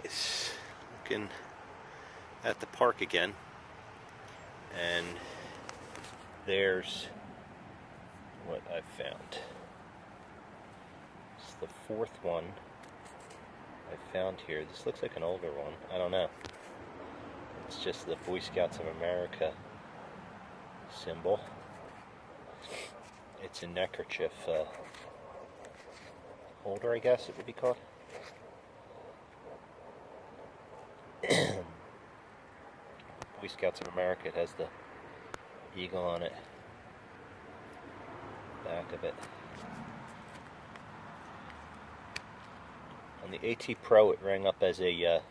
guys, looking at the park again, and there's what I found. It's the fourth one I found here. This looks like an older one. I don't know. It's just the Boy Scouts of America symbol. It's a neckerchief holder, I guess it would be called. Boy Scouts of America, it has the eagle on it, back of it. On the AT Pro, it rang up as a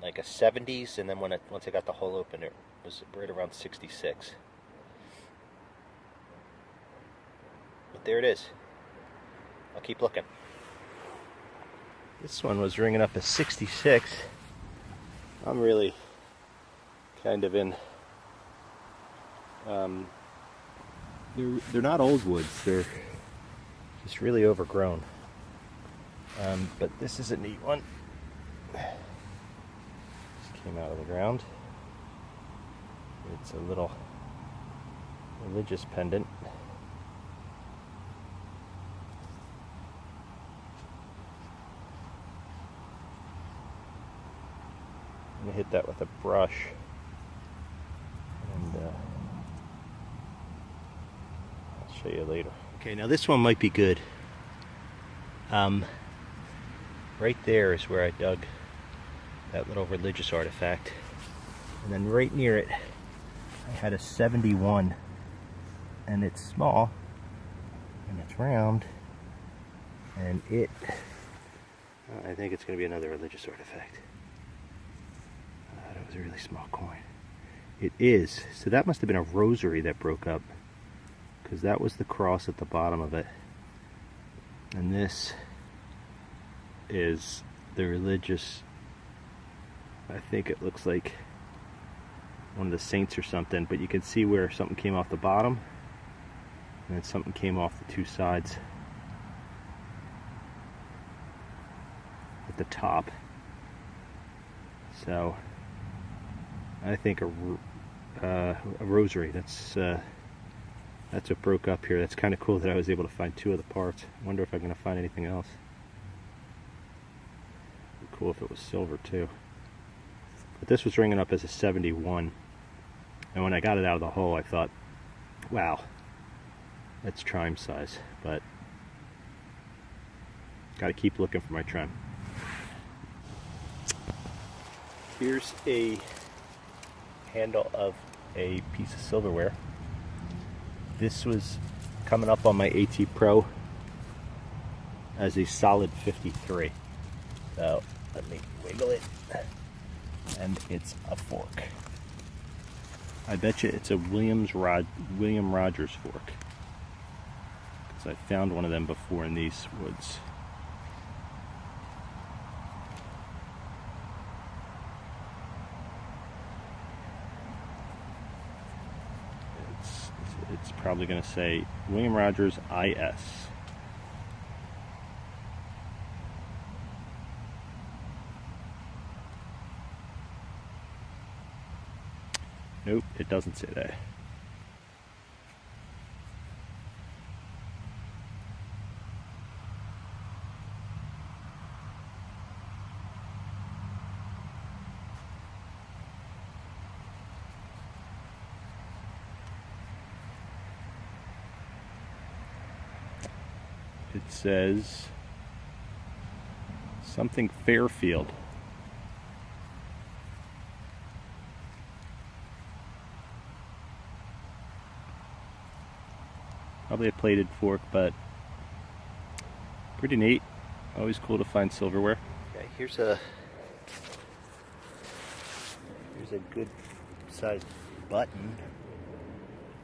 like a 70s, and then once I got the hole open, it was right around 66. But there it is. I'll keep looking. This one was ringing up as 66. I'm really kind of in. They're not old woods. They're just really overgrown. But this is a neat one. Just came out of the ground. It's a little religious pendant. I'm going to hit that with a brush, and I'll show you later. Okay, now this one might be good. Right there is where I dug that little religious artifact, and then right near it I had a 71, and it's small and it's round, and I think it's going to be another religious artifact. That was a really small coin. It is. So that must have been a rosary that broke up, because that was the cross at the bottom of it. And this is the religious, I think it looks like one of the saints or something, but you can see where something came off the bottom and then something came off the two sides at the top. So I think a rosary. That's what broke up here. That's kind of cool that I was able to find two of the parts. I wonder if I'm going to find anything else. It'd be cool if it was silver too. But this was ringing up as a 71, and when I got it out of the hole, I thought, "Wow, that's trime size." But got to keep looking for my trime. Here's a handle of a piece of silverware. This was coming up on my AT Pro as a solid 53. So let me wiggle it, and it's a fork. I bet you it's a William Rogers fork, because I found one of them before in these woods. It's probably going to say William Rogers IS. Nope, it doesn't say that. It says something Fairfield. Probably a plated fork, but pretty neat. Always cool to find silverware. Okay, here's a good sized button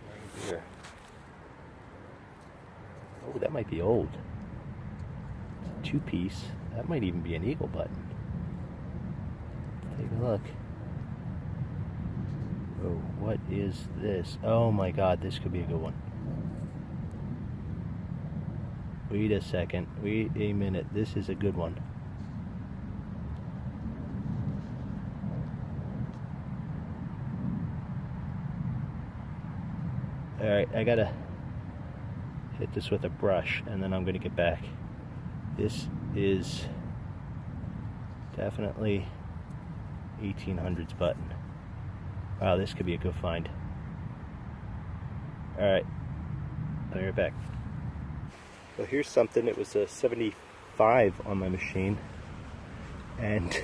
right here. Oh, that might be old. It's a two-piece. That might even be an eagle button. Take a look. Oh, what is this? Oh my God, this could be a good one. Wait a second. Wait a minute. This is a good one. Alright, I gotta hit this with a brush and then I'm gonna get back. This is definitely 1800s button. Wow, this could be a good find. Alright, I'll be right back. Well, here's something. It was a 75 on my machine, and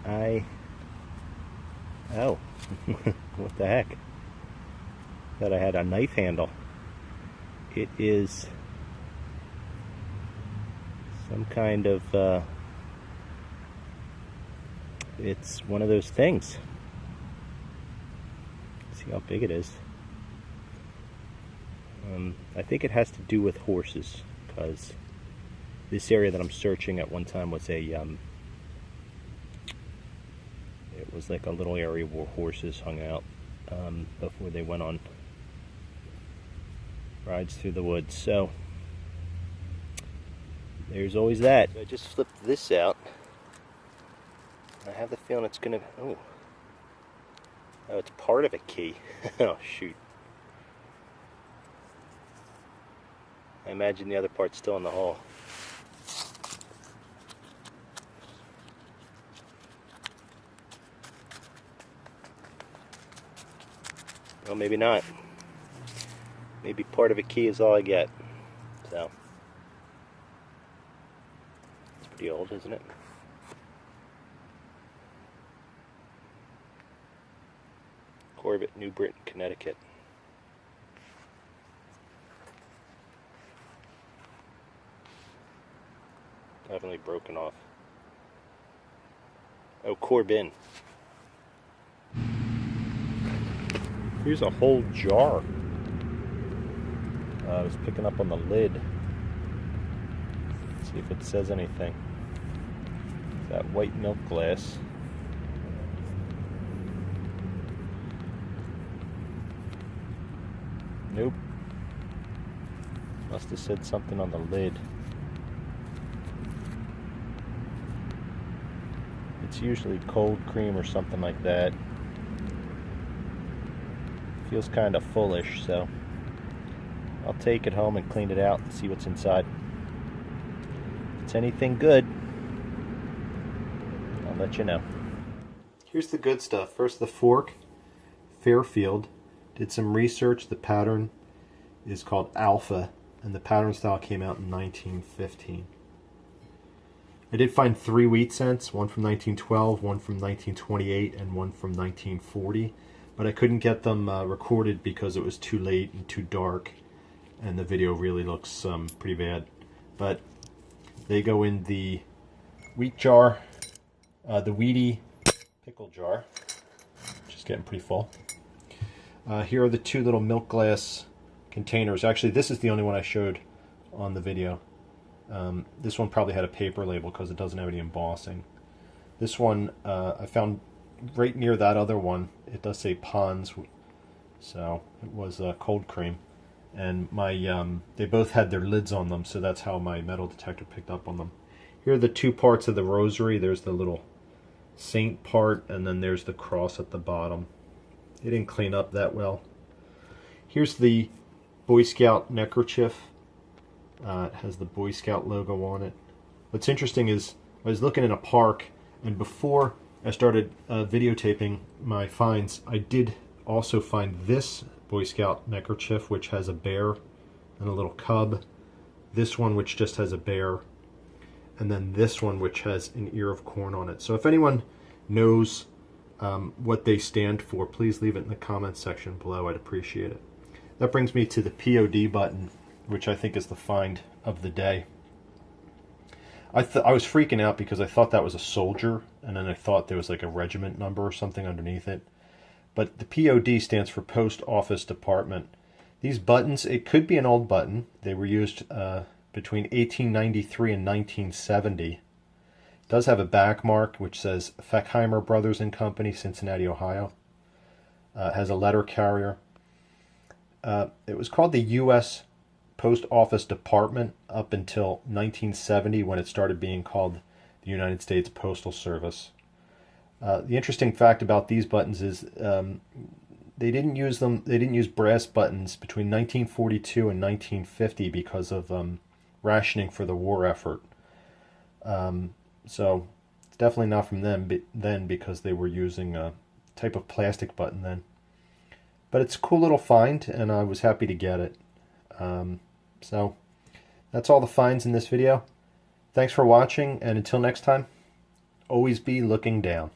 oh, what the heck? Thought I had a knife handle. It is some kind of, it's one of those things. See how big it is. I think it has to do with horses, because this area that I'm searching at one time was a, it was like a little area where horses hung out before they went on rides through the woods. So there's always that. I just flipped this out. I have the feeling it's gonna, oh, it's part of a key. Oh shoot. I imagine the other part's still in the hole. Well, maybe not. Maybe part of a key is all I get. So, it's pretty old, isn't it? Corbett, New Britain, Connecticut. Definitely broken off. Oh, Corbin. Here's a whole jar. I was picking up on the lid. Let's see if it says anything. It's that white milk glass. Nope. Must have said something on the lid. It's usually cold cream or something like that. Feels kind of fullish, so I'll take it home and clean it out and see what's inside. If it's anything good, I'll let you know. Here's the good stuff. First, the fork. Fairfield. Did some research. The pattern is called Alpha, and the pattern style came out in 1915. I did find 3 wheat cents, one from 1912, one from 1928, and one from 1940, but I couldn't get them recorded because it was too late and too dark, and the video really looks pretty bad. But they go in the wheat jar, the Wheaty pickle jar, which is getting pretty full. Here are the 2 little milk glass containers. Actually, this is the only one I showed on the video. This one probably had a paper label because it doesn't have any embossing. This one I found right near that other one. It does say Pond's, so it was cold cream. And my they both had their lids on them, so that's how my metal detector picked up on them. Here are the 2 parts of the rosary. There's the little saint part, and then there's the cross at the bottom. It didn't clean up that well. Here's the Boy Scout neckerchief. It has the Boy Scout logo on it. What's interesting is I was looking in a park, and before I started videotaping my finds, I did also find this Boy Scout neckerchief, which has a bear and a little cub. This one, which just has a bear. And then this one, which has an ear of corn on it. So if anyone knows what they stand for, please leave it in the comments section below. I'd appreciate it. That brings me to the P.O.D. button, which I think is the find of the day. I was freaking out because I thought that was a soldier, and then I thought there was like a regiment number or something underneath it. But the P.O.D. stands for Post Office Department. These buttons, it could be an old button. They were used between 1893 and 1970. It does have a back mark which says Feckheimer Brothers and Company, Cincinnati, Ohio. It has a letter carrier. It was called the U.S. post office department up until 1970 when it started being called the United States Postal Service. The interesting fact about these buttons is they didn't use brass buttons between 1942 and 1950 because of rationing for the war effort. So it's definitely not from them then, because they were using a type of plastic button then. But it's a cool little find, and I was happy to get it. So that's all the finds in this video. Thanks for watching, and until next time, always be looking down.